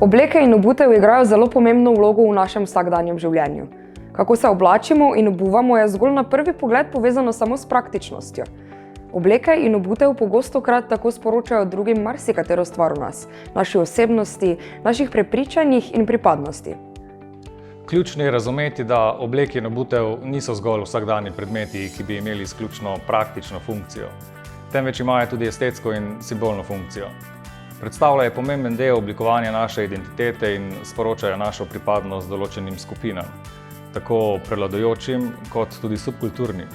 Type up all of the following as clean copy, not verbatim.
Obleke in obutev igrajo zelo pomembno vlogo v našem vsakdanjem življenju. Kako se oblačimo in obuvamo je zgolj na prvi pogled povezano samo s praktičnostjo. Obleke in obutev pogostokrat tako sporočajo drugim marsikatero stvar o nas, naši osebnosti, naših prepričanjih in pripadnosti. Ključno je razumeti, da obleke in obutev niso zgolj vsakdanji predmeti, ki bi imeli izključno praktično funkcijo, temveč imajo tudi estetsko in simbolno funkcijo. Predstavljajo pomemben del oblikovanja naše identitete in sporočajo našo pripadnost določenim skupinam, tako prevladujočim kot tudi subkulturnim.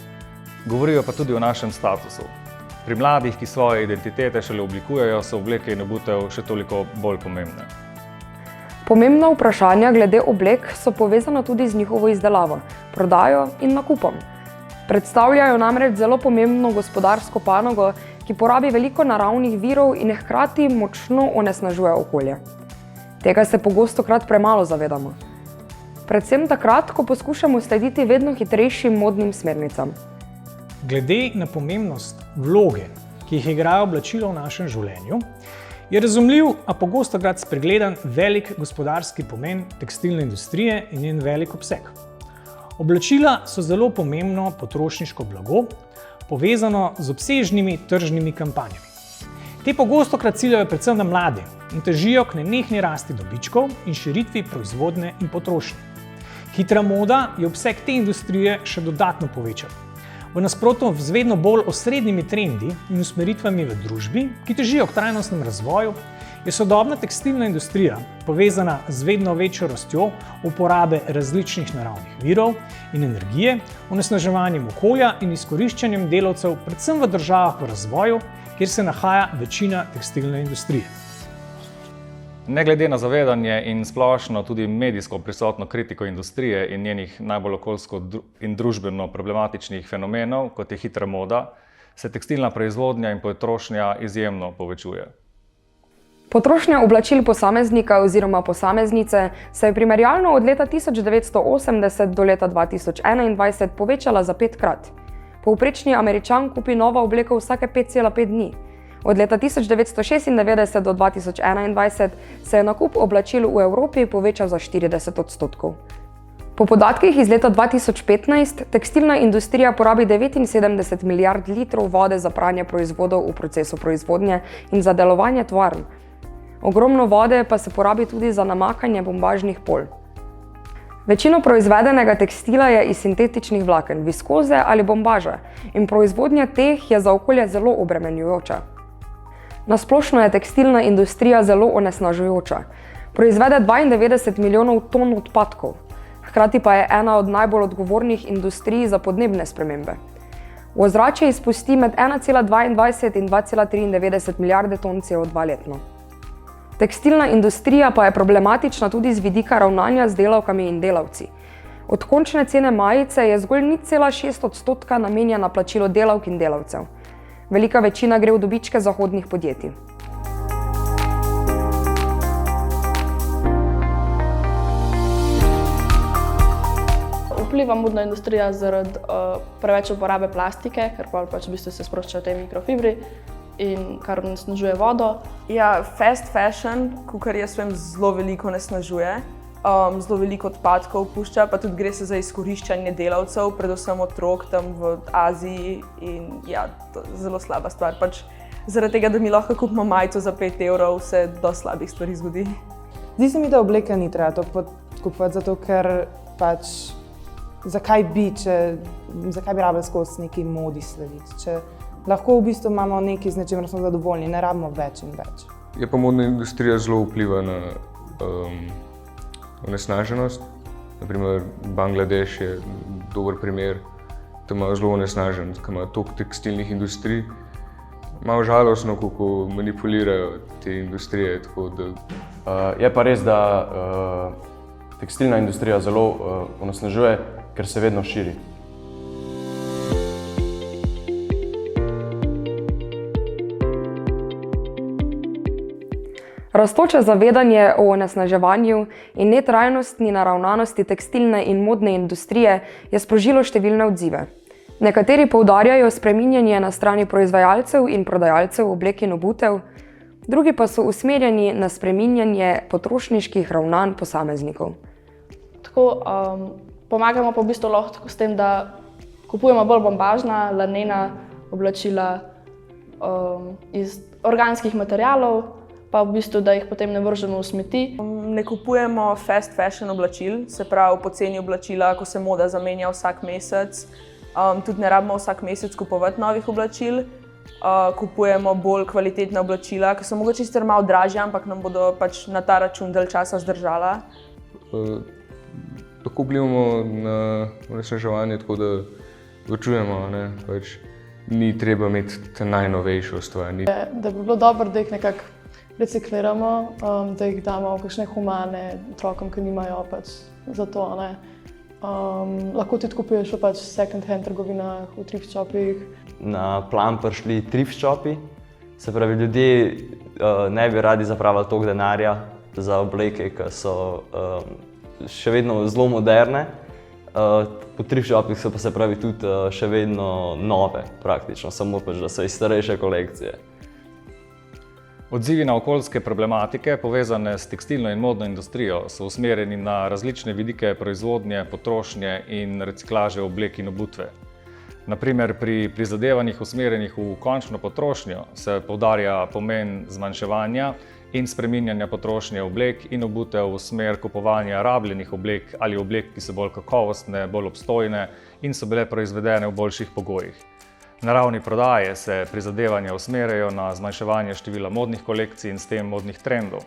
Govorijo pa tudi o našem statusu. Pri mladih, ki svoje identitete šele oblikujejo, so obleke in obutev še toliko bolj pomembne. Pomembna vprašanja glede oblek so povezana tudi z njihovo izdelavo, prodajo in nakupom. Predstavljajo namreč zelo pomembno gospodarsko panogo, ki porabi veliko naravnih virov in hkrati močno onesnažuje okolje. Tega se pogostokrat premalo zavedamo. Predvsem takrat, ko poskušamo slediti vedno hitrejšim modnim smernicam. Glede na pomembnost vloge, ki jih igrajo oblačila v našem življenju, je razumljiv, a pogostokrat spregledan velik gospodarski pomen tekstilne industrije in njen velik obseg. Oblačila so zelo pomembno potrošniško blago, povezano z obsežnimi tržnimi kampanjami. Te pogostokrat ciljajo predvsem na mlade in težijo k nenehni rasti dobičkov in širitvi proizvodnje in potrošnje. Hitra moda je obseg te industrije še dodatno povečal. V nasprotju z vedno bolj osrednjimi trendi in usmeritvami v družbi, ki težijo k trajnostnemu razvoju, je sodobna tekstilna industrija povezana z vedno večjo rastjo uporabe različnih naravnih virov in energije, onesnaževanjem okolja in izkoriščanjem delavcev predvsem v državah v razvoju, kjer se nahaja večina tekstilne industrije. Ne glede na zavedanje in splošno tudi medijsko prisotno kritiko industrije in njenih najbolj okoljsko in družbeno problematičnih fenomenov, kot je hitra moda, se tekstilna proizvodnja in potrošnja izjemno povečuje. Potrošnja oblačil posameznika oziroma posameznice se je primerjalno od leta 1980 do leta 2021 povečala za 5-krat. Povprečni Američan kupi novo obleko vsake 5,5 dni. Od leta 1996 do 2021 se je nakup oblačil v Evropi povečal za 40%. Po podatkih iz leta 2015 tekstilna industrija porabi 79 milijard litrov vode za pranje proizvodov v procesu proizvodnje in za delovanje tovarn. Ogromno vode pa se porabi tudi za namakanje bombažnih polj. Večino proizvedenega tekstila je iz sintetičnih vlaken, viskoze ali bombaže in proizvodnja teh je za okolje zelo obremenjujoča. Na splošno je tekstilna industrija zelo onesnažujoča. Proizvede 92 milijonov ton odpadkov, hkrati pa je ena od najbolj odgovornih industrij za podnebne spremembe. V ozračje izpusti med 1,22 in 2,93 milijarde ton CO2 letno. Tekstilna industrija pa je problematična tudi z vidika ravnanja z delavkami in delavci. Od končne cene majice je zgolj 0,6% namenjena plačilu delavk in delavcev. Velika večina gre v dobičke zahodnih podjetij. Vpliva modna industrija zaradi preveč uporabe plastike, ker pač v bistvu se sproščajo te mikrofibri in kar onesnažuje vodo. Ja, fast fashion, kakor jaz vem, zelo veliko onesnažuje. Zelo veliko odpadkov pušča, pa tudi gre se za izkoriščanje delavcev, predvsem otrok tam v Aziji in ja, to je zelo slaba stvar. Pač zaradi tega, da mi lahko kupimo majico za 5 evrov, se dosti slabih stvari zgodi. Zdi se mi, da obleke ni treba to kupovati, zato ker pač zakaj bi rabili skozi neki modi slediti, če lahko v bistvu imamo nekaj, z nečemer smo zadovoljni, ne rabimo več in več. Je pa modna industrija zelo vpliva na onesnaženost. Naprimer, Bangladeš je dober primer, tam ima zelo onesnažen, ki ima toliko tekstilnih industrij. Malo žalostno, kako manipulirajo te industrije, tako da... Je pa res, da tekstilna industrija zelo onesnažuje, ker se vedno širi. Rastoče zavedanje o onesnaževanju in netrajnostni naravnanosti tekstilne in modne industrije je sprožilo številne odzive. Nekateri poudarjajo spreminjanje na strani proizvajalcev in prodajalcev oblek in obutev, drugi pa so usmerjeni na spreminjanje potrošniških ravnanj posameznikov. Tako pomagamo pa v bistvu lahko s tem, da kupujemo bolj bombažna, lanena oblačila iz organskih materialov, pa v bistvu, da jih potem ne vržemo v smeti. Ne kupujemo fast fashion oblačil, se pravi poceni oblačila, ko se moda zamenja vsak mesec. Tudi ne rabimo vsak mesec kupovati novih oblačil. Kupujemo bolj kvalitetna oblačila, ki so mogoče sicer malo dražja, ampak nam bodo pač na ta račun dalj časa zdržala. Tako vplivamo na onesnaževanje, tako da ločujemo, pač ni treba imeti te najnovejšo stvar. Da bi bilo dobro, da jih nekako recikliramo, da jih damo v kakšne humane otrokom, ki nimajo pač za to. Lahko tudi kupuješ v pač second hand trgovinah, v thrift shopih. Na plan prišli thrift shopi, se pravi ljudje ne bi radi zapravili toliko denarja za obleke, ki so še vedno zelo moderne. Po thrift shopih so pa se pravi tudi še vedno nove praktično, samo pač, da so iz starejše kolekcije. Odzivi na okoljske problematike, povezane s tekstilno in modno industrijo, so usmerjeni na različne vidike proizvodnje, potrošnje in reciklaže oblek in obutve. Naprimer, pri prizadevanjih usmerjenih v končno potrošnjo se poudarja pomen zmanjševanja in spreminjanja potrošnje oblek in obutev v smer kupovanja rabljenih oblek ali oblek, ki so bolj kakovostne, bolj obstojne in so bile proizvedene v boljših pogojih. Na ravni prodaje se prizadevanja usmerjajo na zmanjševanje števila modnih kolekcij in s tem modnih trendov.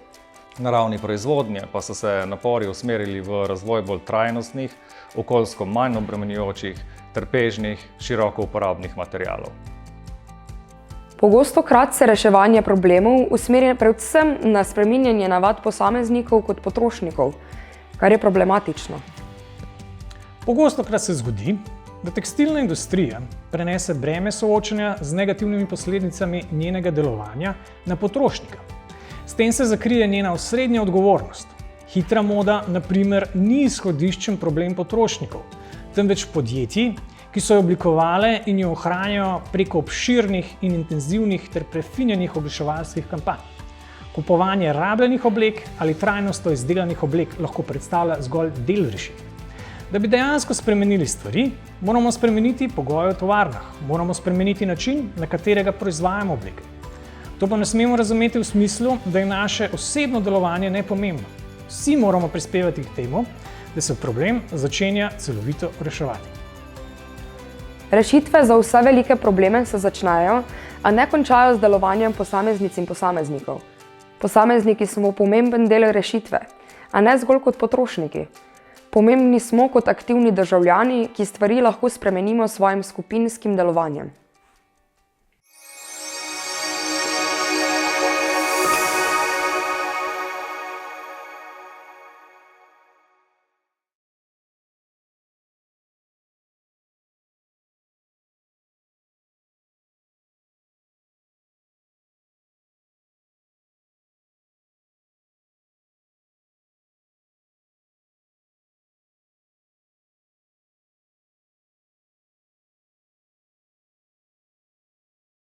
Na ravni proizvodnje pa so se napori usmerili v razvoj bolj trajnostnih, okoljsko manj obremenjujočih, trpežnih, široko uporabnih materialov. Pogostokrat se reševanje problemov usmerja predvsem na spreminjanje navad posameznikov kot potrošnikov, kar je problematično. Pogostokrat se zgodi, da tekstilna industrija prenese breme soočanja z negativnimi posledicami njenega delovanja na potrošnika. S tem se zakrije njena osrednja odgovornost. Hitra moda, na primer, ni izhodiščen problem potrošnikov, temveč podjetij, ki so jo oblikovale in jo ohranjajo preko obširnih in intenzivnih ter prefinjenih oglaševalskih kampanj. Kupovanje rabljenih oblek ali trajnostno izdelanih oblek lahko predstavlja zgolj del rešitve. Da bi dejansko spremenili stvari, moramo spremeniti pogoje v tovarnah, moramo spremeniti način, na katerega proizvajamo obleke. To pa ne smemo razumeti v smislu, da je naše osebno delovanje nepomembno. Vsi moramo prispevati k temu, da se problem začenja celovito reševati. Rešitve za vse velike probleme se začnejo, a ne končajo z delovanjem posameznic in posameznikov. Posamezniki smo pomemben del rešitve, a ne zgolj kot potrošniki. Pomembni smo kot aktivni državljani, ki stvari lahko spremenimo s svojim skupinskim delovanjem.